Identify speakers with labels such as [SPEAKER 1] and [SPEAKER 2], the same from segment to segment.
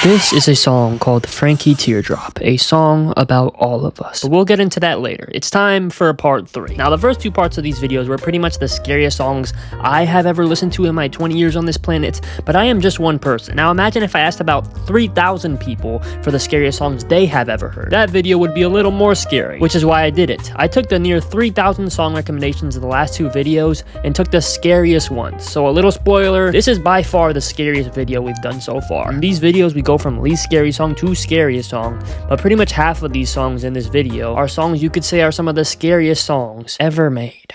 [SPEAKER 1] This is a song called Frankie Teardrop, a song about all of us. But we'll get into that later. It's time for part 3. Now, the first 2 parts of these videos were pretty much the scariest songs I have ever listened to in my 20 years on this planet, but I am just one person. Now, imagine if I asked about 3,000 people for the scariest songs they have ever heard. That video would be a little more scary, which is why I did it. I took the near 3,000 song recommendations of the last 2 videos and took the scariest ones. So a little spoiler, this is by far the scariest video we've done so far. In these videos, we go from least scary song to scariest song, but pretty much half of these songs in this video are songs you could say are some of the scariest songs ever made.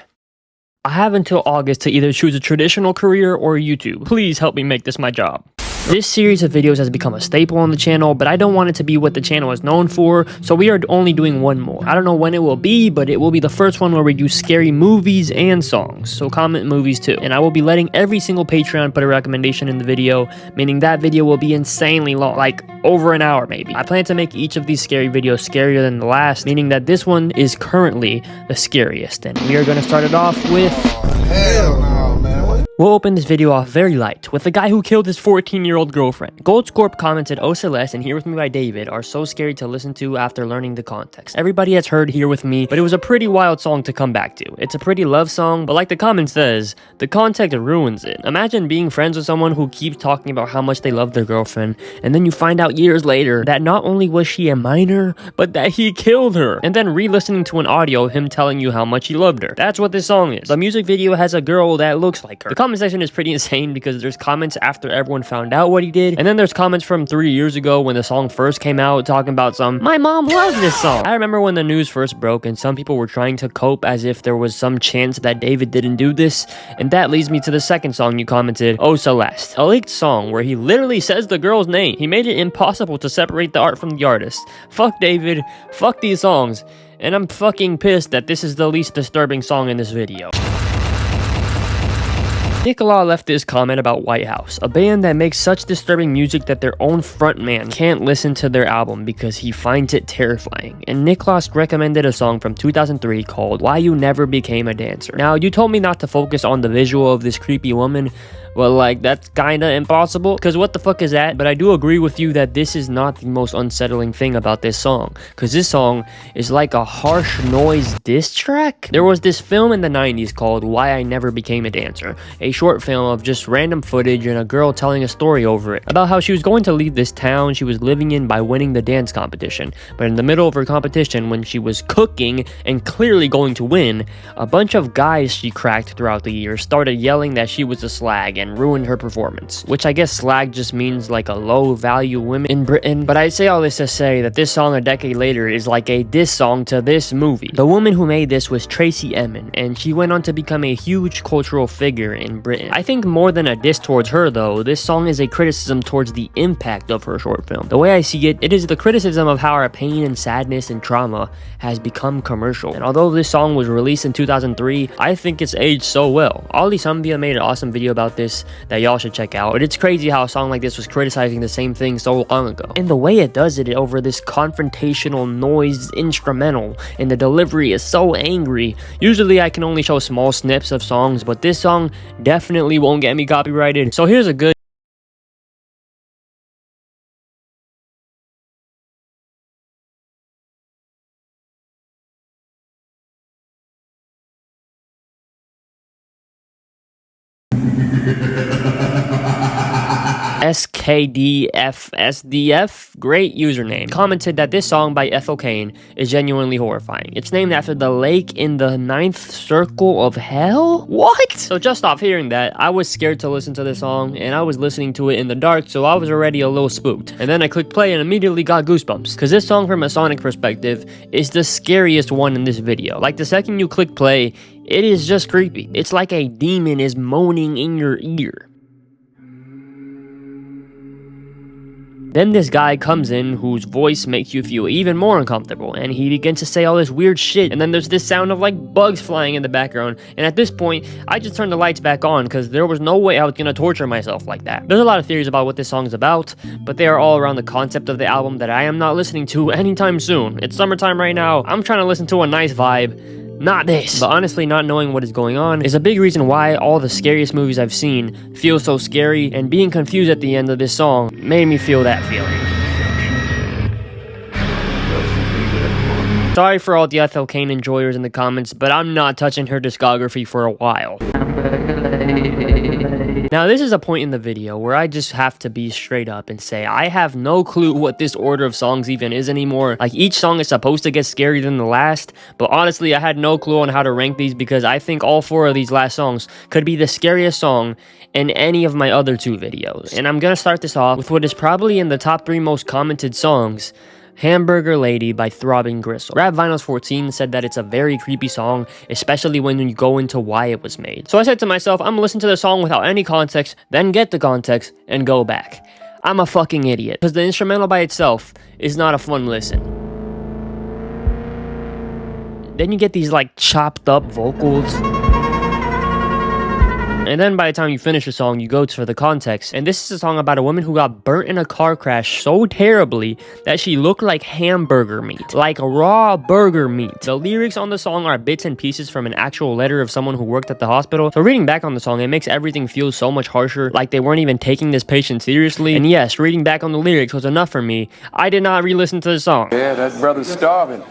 [SPEAKER 1] I have until August to either choose a traditional career or YouTube. Please help me make this my job. This series of videos has become a staple on the channel, but I don't want it to be what the channel is known for, so we are only doing one more. I don't know when it will be, but it will be the first one where we do scary movies and songs, so comment movies too. And I will be letting every single Patreon put a recommendation in the video, meaning that video will be insanely long, like over an hour maybe. I plan to make each of these scary videos scarier than the last, meaning that this one is currently the scariest, and we are going to start it off with...
[SPEAKER 2] Hell no, man.
[SPEAKER 1] We'll open this video off very light, with the guy who killed his 14-year-old girlfriend. Goldscorp commented, "Oh Celeste" and "Here With Me" by David are so scary to listen to after learning the context. Everybody has heard "Here With Me," but it was a pretty wild song to come back to. It's a pretty love song, but like the comment says, the context ruins it. Imagine being friends with someone who keeps talking about how much they love their girlfriend, and then you find out years later that not only was she a minor, but that he killed her, and then re-listening to an audio of him telling you how much he loved her. That's what this song is. The music video has a girl that looks like her. The comment section is pretty insane because there's comments after everyone found out what he did, and then there's comments from 3 years ago when the song first came out talking about "My mom loves this song." I remember when the news first broke and some people were trying to cope as if there was some chance that David didn't do this, and that leads me to the second song you commented, "Oh Celeste," a leaked song where he literally says the girl's name. He made it impossible to separate the art from the artist. Fuck David, fuck these songs, and I'm fucking pissed that this is the least disturbing song in this video. Nicola left this comment about White House, a band that makes such disturbing music that their own frontman can't listen to their album because he finds it terrifying. And Nicolas recommended a song from 2003 called "Why You Never Became a Dancer." Now, you told me not to focus on the visual of this creepy woman, well, like, that's kinda impossible, because what the fuck is that? But I do agree with you that this is not the most unsettling thing about this song, because this song is like a harsh noise diss track. There was this film in the 90s called "Why I Never Became a Dancer," a short film of just random footage and a girl telling a story over it, about how she was going to leave this town she was living in by winning the dance competition, but in the middle of her competition, when she was cooking and clearly going to win, a bunch of guys she cracked throughout the years started yelling that she was a slag and ruined her performance, which I guess slag just means like a low value woman in Britain. But I say all this to say that this song a decade later is like a diss song to this movie. The woman who made this was Tracy Emin, and she went on to become a huge cultural figure in Britain. I think more than a diss towards her though, this song is a criticism towards the impact of her short film. The way I see it, it is the criticism of how our pain and sadness and trauma has become commercial. And although this song was released in 2003, I think it's aged so well. Ollie Sumbia made an awesome video about this that y'all should check out. But it's crazy how a song like this was criticizing the same thing so long ago. And the way it does it over this confrontational noise instrumental, and the delivery is so angry. Usually I can only show small snips of songs, but this song definitely won't get me copyrighted. So here's a good SKDFSDF, great username, commented that this song by Ethel Cain is genuinely horrifying. It's named after the lake in the 9th circle of hell? What? So just off hearing that, I was scared to listen to this song, and I was listening to it in the dark, so I was already a little spooked. And then I clicked play and immediately got goosebumps, because this song from a sonic perspective is the scariest one in this video. Like, the second you click play, it is just creepy. It's like a demon is moaning in your ear. Then this guy comes in whose voice makes you feel even more uncomfortable, and he begins to say all this weird shit, and then there's this sound of like bugs flying in the background, and at this point, I just turned the lights back on because there was no way I was gonna torture myself like that. There's a lot of theories about what this song is about, but they are all around the concept of the album that I am not listening to anytime soon. It's summertime right now, I'm trying to listen to a nice vibe, not this. But honestly, not knowing what is going on is a big reason why all the scariest movies I've seen feel so scary, and being confused at the end of this song made me feel that feeling. Sorry for all the Ethel Cain enjoyers in the comments, but I'm not touching her discography for a while. Now, this is a point in the video where I just have to be straight up and say I have no clue what this order of songs even is anymore. Like, each song is supposed to get scarier than the last, but honestly, I had no clue on how to rank these because I think all 4 of these last songs could be the scariest song in any of my other 2 videos. And I'm gonna start this off with what is probably in the top 3 most commented songs, Hamburger Lady by Throbbing Gristle. Rap Vinyls 14 said that it's a very creepy song, especially when you go into why it was made. So I said to myself, I'm gonna listen to the song without any context, then get the context, and go back. I'm a fucking idiot, because the instrumental by itself is not a fun listen. Then you get these like chopped up vocals. And then by the time you finish the song, you go for the context. And this is a song about a woman who got burnt in a car crash so terribly that she looked like hamburger meat. Like raw burger meat. The lyrics on the song are bits and pieces from an actual letter of someone who worked at the hospital. So reading back on the song, it makes everything feel so much harsher, like they weren't even taking this patient seriously. And yes, reading back on the lyrics was enough for me. I did not re-listen to the song.
[SPEAKER 2] Yeah, that brother's starving.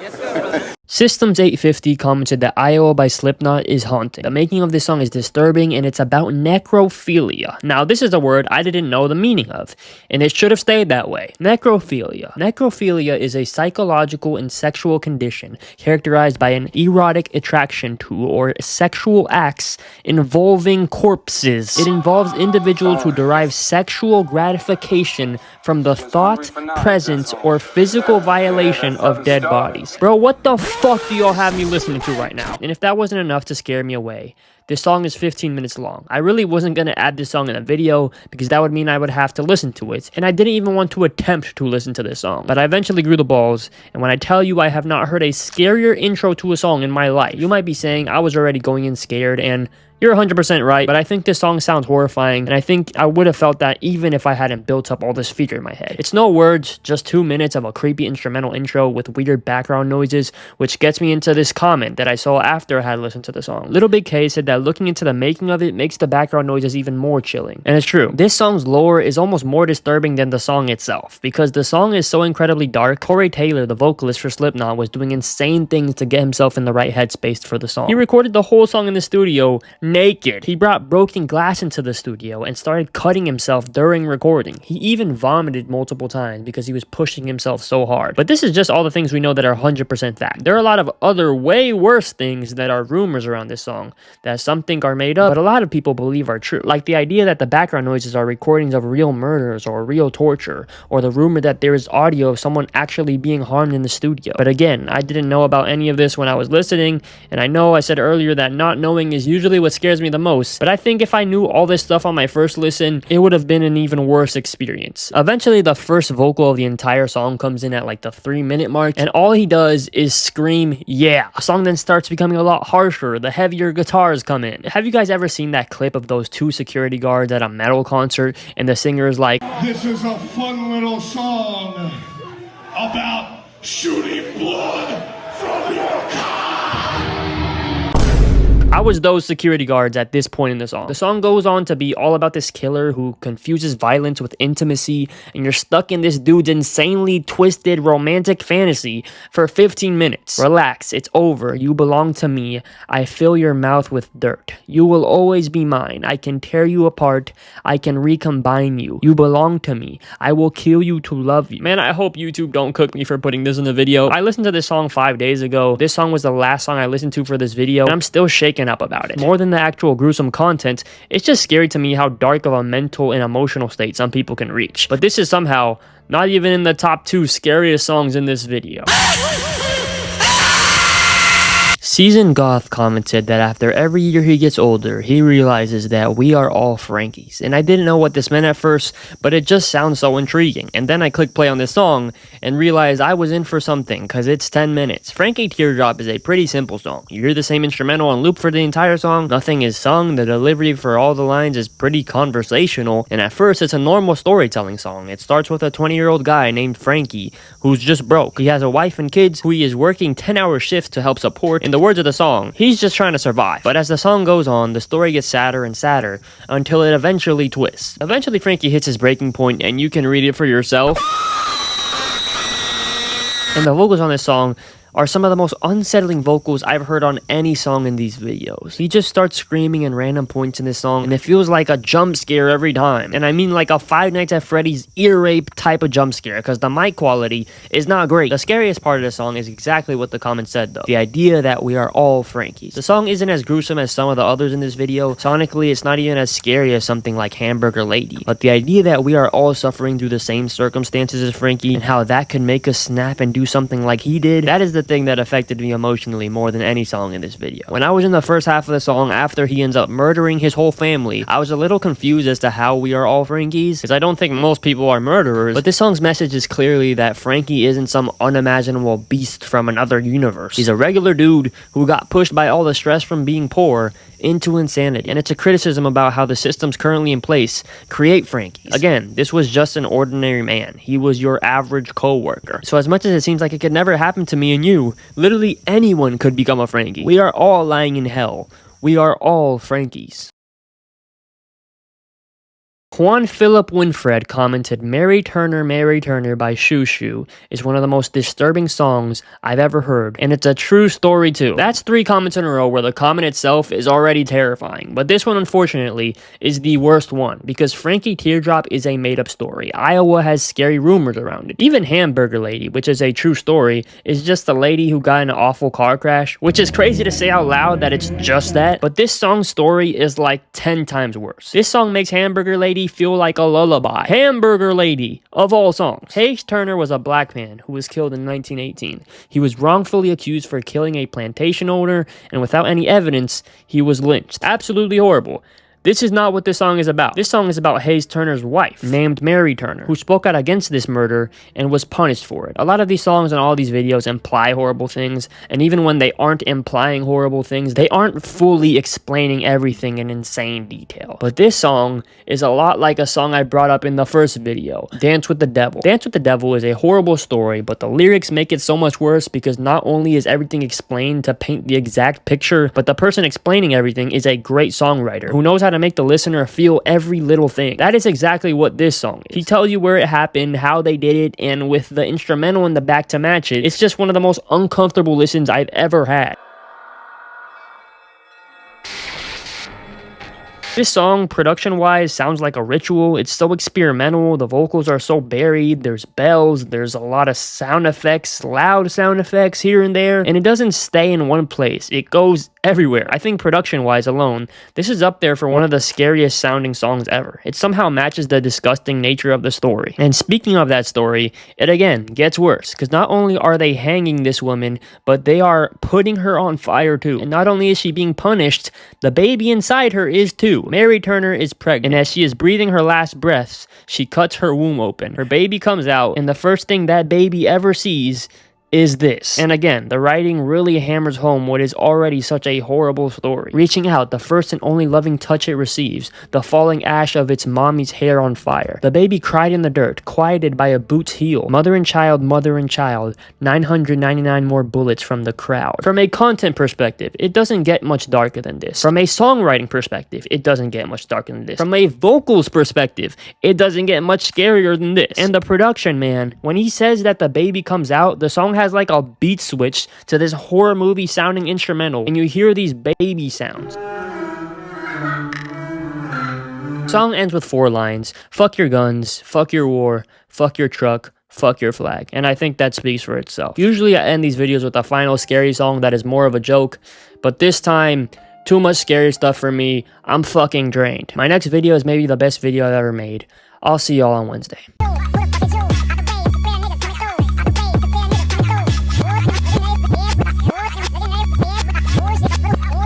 [SPEAKER 1] Systems 850 commented that Iowa by Slipknot is haunting. The making of this song is disturbing, and it's about necrophilia. Now, this is a word I didn't know the meaning of, and it should have stayed that way. Necrophilia. Necrophilia is a psychological and sexual condition characterized by an erotic attraction to or sexual acts involving corpses. It involves individuals who derive sexual gratification from the thought, presence, or physical violation of dead bodies. Bro, what the fuck do y'all have me listening to right now? And if that wasn't enough to scare me away, this song is 15 minutes long. I really wasn't going to add this song in a video because that would mean I would have to listen to it, and I didn't even want to attempt to listen to this song. But I eventually grew the balls, and when I tell you I have not heard a scarier intro to a song in my life, you might be saying I was already going in scared, and you're 100% right, but I think this song sounds horrifying, and I think I would have felt that even if I hadn't built up all this fear in my head. It's no words, just 2 minutes of a creepy instrumental intro with weird background noises, which gets me into this comment that I saw after I had listened to the song. Little Big K said that looking into the making of it makes the background noises even more chilling. And it's true. This song's lore is almost more disturbing than the song itself, because the song is so incredibly dark. Corey Taylor, the vocalist for Slipknot, was doing insane things to get himself in the right headspace for the song. He recorded the whole song in the studio naked. He brought broken glass into the studio and started cutting himself during recording. He even vomited multiple times because he was pushing himself so hard. But this is just all the things we know that are 100% fact. There are a lot of other way worse things that are rumors around this song that some think are made up, but a lot of people believe are true. Like the idea that the background noises are recordings of real murders or real torture, or the rumor that there is audio of someone actually being harmed in the studio. But again, I didn't know about any of this when I was listening, and I know I said earlier that not knowing is usually what scares me the most, but I think if I knew all this stuff on my first listen, it would have been an even worse experience. Eventually, the first vocal of the entire song comes in at like the 3-minute mark, and all he does is scream, yeah. The song then starts becoming a lot harsher, the heavier guitars come in. Have you guys ever seen that clip of those 2 security guards at a metal concert, and the singer is like,
[SPEAKER 3] "This is a fun little song about shooting blood from your car."
[SPEAKER 1] I was those security guards at this point in the song. The song goes on to be all about this killer who confuses violence with intimacy, and you're stuck in this dude's insanely twisted romantic fantasy for 15 minutes. Relax, it's over. You belong to me. I fill your mouth with dirt. You will always be mine. I can tear you apart. I can recombine you. You belong to me. I will kill you to love you. Man, I hope YouTube don't cook me for putting this in the video. I listened to this song 5 days ago. This song was the last song I listened to for this video, and I'm still shaking up about it. More than the actual gruesome content, it's just scary to me how dark of a mental and emotional state some people can reach. But this is somehow not even in the top 2 scariest songs in this video. Seasoned Goth commented that after every year he gets older, he realizes that we are all Frankies. And I didn't know what this meant at first, but it just sounds so intriguing. And then I clicked play on this song and realized I was in for something, cause it's 10 minutes. Frankie Teardrop is a pretty simple song. You hear the same instrumental on loop for the entire song, nothing is sung, the delivery for all the lines is pretty conversational, and at first it's a normal storytelling song. It starts with a 20-year-old guy named Frankie, who's just broke. He has a wife and kids who he is working 10-hour shifts to help support, and the words of the song, he's just trying to survive. But as the song goes on, the story gets sadder and sadder until it eventually twists. Eventually, Frankie hits his breaking point, and you can read it for yourself. And the vocals on this song are some of the most unsettling vocals I've heard on any song in these videos. He just starts screaming in random points in this song, and it feels like a jump scare every time. And I mean like a Five Nights at Freddy's ear rape type of jump scare, because the mic quality is not great. The scariest part of the song is exactly what the comment said though. The idea that we are all Frankies. The song isn't as gruesome as some of the others in this video. Sonically, it's not even as scary as something like Hamburger Lady. But the idea that we are all suffering through the same circumstances as Frankie, and how that could make us snap and do something like he did, that is the thing that affected me emotionally more than any song in this video. When I was in the first half of the song, after he ends up murdering his whole family, I was a little confused as to how we are all Frankies, because I don't think most people are murderers, but this song's message is clearly that Frankie isn't some unimaginable beast from another universe. He's a regular dude who got pushed by all the stress from being poor into insanity, and it's a criticism about how the systems currently in place create Frankies. Again, this was just an ordinary man. He was your average co-worker. So as much as it seems like it could never happen to me and you, literally anyone could become a Frankie. We are all lying in hell. We are all Frankies. Juan Philip Winfred commented, Mary Turner by Shoo Shoo is one of the most disturbing songs I've ever heard, and it's a true story too. That's 3 comments in a row where the comment itself is already terrifying, but this one unfortunately is the worst one, because Frankie Teardrop is a made-up story. Iowa has scary rumors around it. Even Hamburger Lady, which is a true story, is just a lady who got in an awful car crash, which is crazy to say out loud that it's just that, but this song's story is like 10 times worse. This song makes Hamburger Lady feel like a lullaby. Hamburger Lady, of all songs. Hayes Turner was a black man who was killed in 1918. He was wrongfully accused for killing a plantation owner, and without any evidence, he was lynched. Absolutely horrible. This is not what this song is about. This song is about Hayes Turner's wife, named Mary Turner, who spoke out against this murder and was punished for it. A lot of these songs and all these videos imply horrible things, and even when they aren't implying horrible things, they aren't fully explaining everything in insane detail. But this song is a lot like a song I brought up in the first video, Dance with the Devil. Dance with the Devil is a horrible story, but the lyrics make it so much worse because not only is everything explained to paint the exact picture, but the person explaining everything is a great songwriter who knows how to make the listener feel every little thing. That is exactly what this song is. He tells you where it happened, how they did it, and with the instrumental in the back to match it, it's just one of the most uncomfortable listens I've ever had. This song, production-wise, sounds like a ritual. It's so experimental. The vocals are so buried. There's bells. There's a lot of sound effects, loud sound effects here and there. And it doesn't stay in one place. It goes everywhere. I think production-wise alone, this is up there for one of the scariest sounding songs ever. It somehow matches the disgusting nature of the story. And speaking of that story, it again gets worse. Because not only are they hanging this woman, but they are putting her on fire too. And not only is she being punished, the baby inside her is too. Mary Turner is pregnant, and as she is breathing her last breaths, she cuts her womb open. Her baby comes out, and the first thing that baby ever sees is this. And again, the writing really hammers home what is already such a horrible story. Reaching out, the first and only loving touch it receives, the falling ash of its mommy's hair on fire. The baby cried in the dirt, quieted by a boot's heel. Mother and child, 999 more bullets from the crowd. From a content perspective, it doesn't get much darker than this. From a songwriting perspective, it doesn't get much darker than this. From a vocals perspective, it doesn't get much scarier than this. And the production, man, when he says that the baby comes out, the song has like a beat switch to this horror movie sounding instrumental, and you hear these baby sounds. Song ends with 4 lines: fuck your guns, fuck your war, fuck your truck, fuck your flag. And I think that speaks for itself. Usually I end these videos with a final scary song that is more of a joke, but this time, too much scary stuff for me. I'm fucking drained. My next video is maybe the best video I've ever made. I'll see y'all on Wednesday.